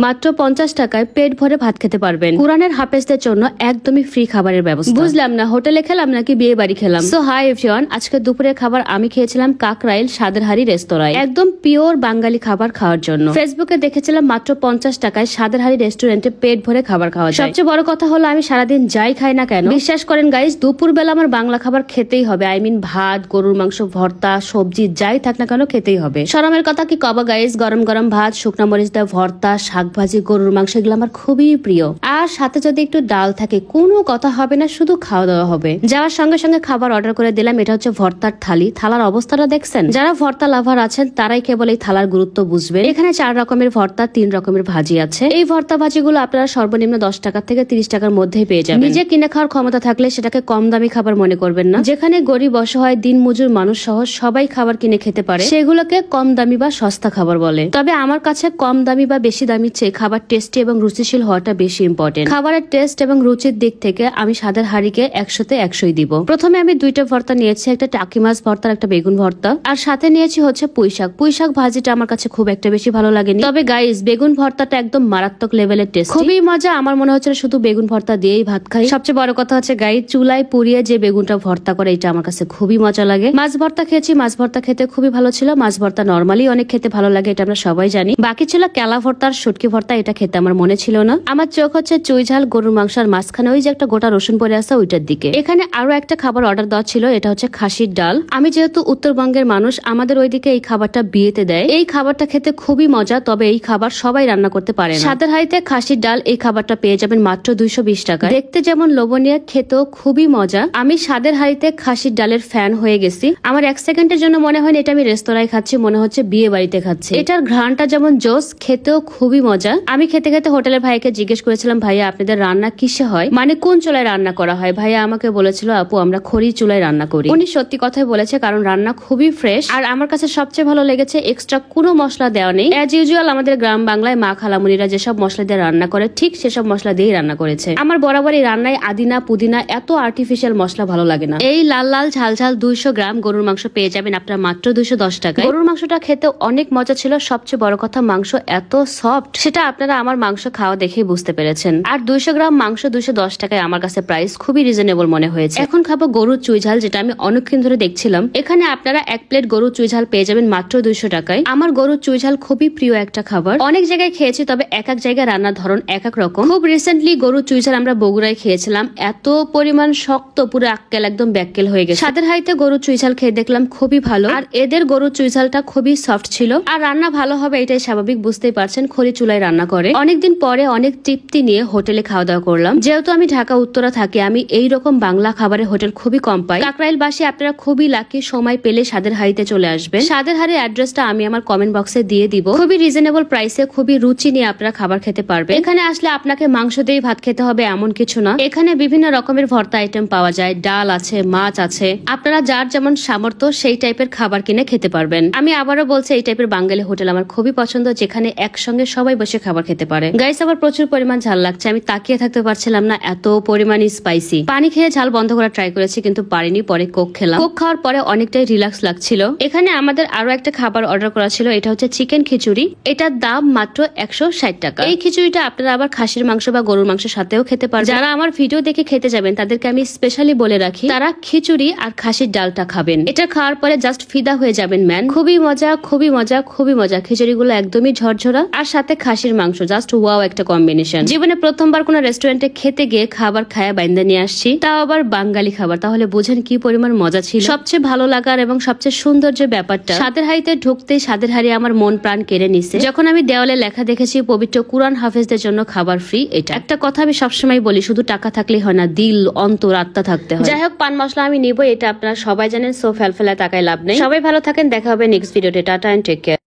মাত্র 50 টাকায় পেট ভরে ভাত খেতে পারবেন। কুরআনের হাফেজদের জন্য একদমই ফ্রি খাবারের ব্যবস্থা। বুঝলাম না হোটেলে খেলাম নাকি বিয়ে বাড়ি খেলাম। সো হাই এভরিওয়ান, আজকে দুপুরের খাবার আমি খেয়েছিলাম কাকরাইল স্বাদের হাড়ি রেস্তোরাঁয়, একদম পিওর বাঙালি খাবার খাওয়ার জন্য। ফেসবুকে দেখেছিলাম মাত্র 50 টাকায় স্বাদের হাড়ি রেস্টুরেন্টে পেট ভরে খাবার খাওয়া যায়। সবচেয়ে বড় কথা হলো আমি সারাদিন যাই খাই না কেন, বিশ্বাস করেন গাইস, দুপুর বেলা আমার বাংলা খাবার খেতেই হবে। আই মিন ভাত, গরুর মাংস, ভর্তা, সবজি যাই থাক না কেন খেতেই হবে। শরমের কথা কি কবা গাইস, গরম গরম ভাত, শুকনা মরিচ দেওয়া ভর্তা, শাক ভাজি, গরুর মাংস, এগুলো আমার খুবই প্রিয়। আর সাথে যদি একটু ডাল থাকে কোনো কথা হবে না, শুধু খাওয়া দাওয়া হবে। যাওয়ার সঙ্গে সঙ্গে খাবার অর্ডার করে দিলাম। এটা হচ্ছে ভর্তার থালি। থালার অবস্থাটা দেখছেন? যারা ভর্তা লাভার আছেন তারাই কেবল এই থালার গুরুত্ব বুঝবেন। এখানে 4 রকমের ভর্তা, 3 রকমের ভাজি আছে। এই ভর্তা ভাজিগুলো আপনারা সর্বনিম্ন 10 টাকা থেকে 30 টাকার মধ্যেই পেয়ে যাবেন। নিজে কিনে খাওয়ার ক্ষমতা থাকলে সেটাকে কম দামি খাবার মনে করবেন না। যেখানে গরিব অসহায় দিন মজুর মানুষ সহ সবাই খাবার কিনে খেতে পারে, সেগুলোকে কম দামি বা সস্তা খাবার বলে। তবে আমার কাছে কম দামি বা বেশি দামি চেয়ে খাবার টেস্টি এবং রুচিশীল হওয়াটা বেশি ইম্পর্টেন্ট। খাবারের টেস্ট এবং রুচির দিক থেকে আমি স্বাদের হাড়িকে 100-তে 100ই দিব। প্রথমে আমি 2টা ভর্তা নিয়েছি, একটা টাকি মাছ ভর্তা, একটা বেগুন ভর্তা, আর সাথে নিয়েছি হচ্ছে পুঁইশাক। পুঁইশাক ভাজিটা আমার কাছে খুব একটা বেশি ভালো লাগেনি, তবে গাইস বেগুন ভর্তাটা একদম মারাত্মক লেভেলের টেস্ট, খুবই মজা। আমার মনে হচ্ছে শুধু বেগুন ভর্তা দিয়েই ভাত খাই। সবচেয়ে বড় কথা হচ্ছে গাইস, চুলায় পুড়িয়ে যে বেগুনটা ভর্তা করে এটা আমার কাছে খুবই মজা লাগে। মাছ ভর্তা খেয়েছি, মাছ ভর্তা খেতে খুবই ভালো ছিল। মাছ ভর্তা নরমালি অনেক খেতে ভালো লাগে, এটা আমরা সবাই জানি। বাকি ছিল কেলা ভর্তা আর শুটকি ভর্তা, এটা খেতে আমার মনে ছিল না। আমার চোখ হচ্ছে চুই ঝাল, গরুর মাংস আর মাঝখানে ওই যে একটা গোটা রসুন পরে আছে ওইটার দিকে। এখানে আরো একটা খাবার অর্ডার দেওয়া ছিল, এটা হচ্ছে খাসির ডাল। আমি যেহেতু উত্তরবঙ্গের মানুষ, আমাদের ওইদিকে এই খাবারটা বিয়েতে দেয়। এই খাবারটা খেতে খুবই মজা, তবে এই খাবার সবাই রান্না করতে পারে না। স্বাদের হাড়িতে খাসির ডাল এই খাবারটা পেয়ে যাবেন মাত্র 220 টাকা। দেখতে যেমন লোভনীয়, খেতেও খুবই মজা। আমি স্বাদের হাড়িতে খাসির ডালের ফ্যান হয়ে গেছি। আমার 1 সেকেন্ডের জন্য মনে হয় এটা আমি রেস্তোরাঁয় খাচ্ছি, মনে হচ্ছে বিয়ে বাড়িতে খাচ্ছি। এটার ঘ্রাণটা যেমন জোস, খেতেও খুবই মজা। আমি খেতে খেতে হোটেলের ভাইকে জিজ্ঞেস করেছিলাম, ভাইয়া আপনাদের রান্না কিসে হয়, মানে কোন চুলায় রান্না করা হয়? ভাইয়া আমাকে বলেছিল, আপু আমরা খড়ি চুলায় রান্না করি। উনি সত্যি কথাই বলেছে, কারণ রান্না খুবই ফ্রেশ। আর আমার কাছে সবচেয়ে ভালো লেগেছে এক্সট্রা কোনো মশলা দেওয়া নেই। অ্যাজ ইউজুয়াল আমাদের গ্রাম বাংলায় মা খালামুনিরা যেসব মশলা দিয়ে রান্না করে, ঠিক সেসব মশলা দিয়েই রান্না করেছে। আমার বরাবর এই রান্নায় আদিনা পুদিনা এত আর্টিফিশিয়াল মশলা ভালো লাগে না। এই লাল লাল ঝাল ঝাল 200 গ্রাম গরুর মাংস পেয়ে যাবেন আপনার মাত্র 210 টাকায়। গরুর মাংসটা খেতে অনেক মজা ছিল। সবচেয়ে বড় কথা, মাংস এত সফট, সেটা আপনারা আমার মাংস খাওয়া দেখেই বুঝতে পেরেছেন। আর 200 গ্রাম মাংস 210 টাকায় আমার কাছে প্রাইস খুবই রিজনেবল মনে হয়েছে। এখন খাবো গরুর চুই ঝাল, যেটা আমি অনেকক্ষণ ধরে দেখছিলাম। এখানে আপনারা 1 প্লেট গরুর চুই ঝাল পেয়ে যাবেন মাত্র 200 টাকায়। আমার গরুর চুই ঝাল খুবই প্রিয় একটা খাবার। অনেক জায়গায় খেয়েছি, তবে এক এক জায়গায় রান্নার ধরন এক এক রকম। খুব রিসেন্টলি গরুর চুই ঝাল আমরা বগুড়ায় খেয়েছিলাম। এত পরিমাণ শক্ত, পুরো আক্কেল, একদম ব্যাক্কেল হয়ে গেছে। স্বাদের হাড়িতে গরুর চুই ঝাল খেয়ে দেখলাম খুবই ভালো। আর এদের গরুর চুই ঝালটা খুবই সফট ছিল। আর রান্না ভালো হবে এটাই স্বাভাবিক, বুঝতেই পারছেন খড়ি চুলায় রান্না করে। অনেকদিন পরে অনেক তৃপ্তি নিয়ে হোটেলে খাওয়া দাওয়া করলাম। যেহেতু আমি ঢাকা উত্তরা থাকি, আমি এইরকম বাংলা খাবারের হোটেল খুবই কম পাই। কাকরাইলবাসী আপনারা খুবই লাকি, সময় পেলে স্বাদের হাড়িতে চলে আসবেন। স্বাদের হাড়ির অ্যাড্রেসটা আমি আমার কমেন্ট বক্সে দিয়ে দিব। খুবই রিজনেবল প্রাইসে খুবই রুচি নিয়ে আপনারা খাবার খেতে পারবেন। এখানে আসলে আপনাকে মাংস দিয়েই ভাত খেতে হবে এমন কিছু না। এখানে বিভিন্ন রকমের ভর্তা আইটেম পাওয়া যায়, ডাল আছে, মাছ আছে। আপনারা যার যেমন সামর্থ্য সেই টাইপের খাবার কিনে খেতে পারবেন। আমি আবারও বলছি, এই টাইপের বাঙালি হোটেল আমার খুবই পছন্দ, যেখানে একসঙ্গে সবাই বসে খাবার খেতে পারে। গাইস, আবার প্রচুর পরিমাণ ঝাল লাগছে, আমি তাকিয়ে থাকতে পারছিলাম না, এত পরিমাণ স্পাইসি। পানি খেয়ে ঝাল বন্ধ করা ট্রাই করেছি কিন্তু পারিনি, পরে কোক খেলাম। কোক খাওয়ার পরে অনেকটাই রিল্যাক্স লাগছিল। এখানে আমাদের আরো একটা খাবার অর্ডার করা ছিল, এটা হচ্ছে চিকেন খিচুড়ি। এটার দাম মাত্র 160 টাকা। এই খিচুড়িটা আপনারা আবার খাসির মাংস বা গরুর মাংসের সাথেও খেতে পারবেন। যারা আমার ভিডিও দেখে খেতে যাবেন তাদেরকে আমি স্পেশালি বলে রাখি, তারা খিচুড়ি আর খাসির ডালটা খাবেন। এটা খাওয়ার পরে জাস্ট ফিদা হয়ে যাবেন ম্যান। খুবই মজা, খুবই মজা, খুবই মজা। খিচুড়িগুলো একদমই ঝরঝরা, আর সাথে খাসির মাংস, জাস্ট ওয়াও একটা কম্বিনেশন। জীবনে প্রথমবার কোনো রেস্টুরেন্টে খেতে গিয়ে খাবার খায়া বাইন্দা নিয়ে আসছি, তাও আবার বাঙালি খাবার, তাহলে বুঝেন কি পরিমাণ মজা ছিল। সবচেয়ে ভালো লাগার এবং সবচেয়ে সুন্দর যে ব্যাপারটা, স্বাদের হাড়িতে ঢুকতেই স্বাদের হাড়ি আমার মন প্রাণ কেড়ে নিছে। যখন আমি দেওয়ালে লেখা দেখেছি পবিত্র কুরআন হাফেজদের জন্য খাবার ফ্রি, এটা একটা কথা আমি সবসময় বলি, শুধু টাকা থাকলেই হয় না, দিল, অন্তর, আত্মা থাকতে হয়। যাই হোক, পান মশলা আমি নিবো, এটা আপনারা সবাই জানেন। সো ফেলফেলা তাকায় লাভ নেই। সবাই ভালো থাকেন, দেখা হবে নেক্সট ভিডিওতে। Tata and take care.